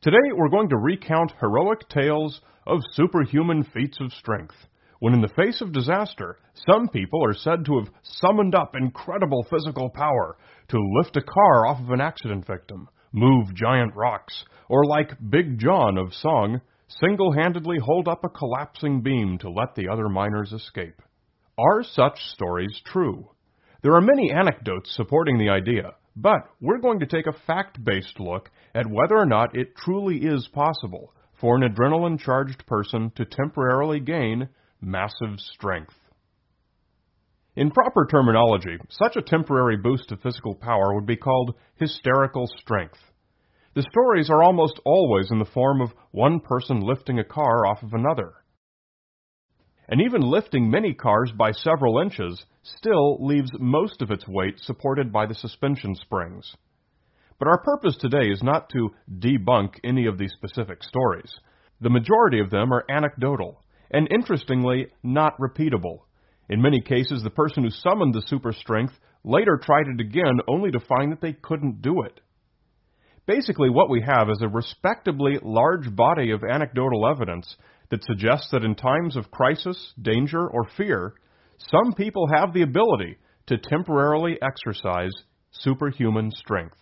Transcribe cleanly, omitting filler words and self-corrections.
Today we're going to recount heroic tales of superhuman feats of strength, when in the face of disaster, some people are said to have summoned up incredible physical power to lift a car off of an accident victim, move giant rocks, or like Big John of song, single-handedly hold up a collapsing beam to let the other miners escape. Are such stories true? There are many anecdotes supporting the idea, but we're going to take a fact-based look at whether or not it truly is possible for an adrenaline-charged person to temporarily gain massive strength. In proper terminology, such a temporary boost of physical power would be called hysterical strength. The stories are almost always in the form of one person lifting a car off of another. And even lifting many cars by several inches still leaves most of its weight supported by the suspension springs. But our purpose today is not to debunk any of these specific stories. The majority of them are anecdotal, and interestingly, not repeatable. In many cases, the person who summoned the super strength later tried it again only to find that they couldn't do it. Basically, what we have is a respectably large body of anecdotal evidence that suggests that in times of crisis, danger, or fear, some people have the ability to temporarily exercise superhuman strength.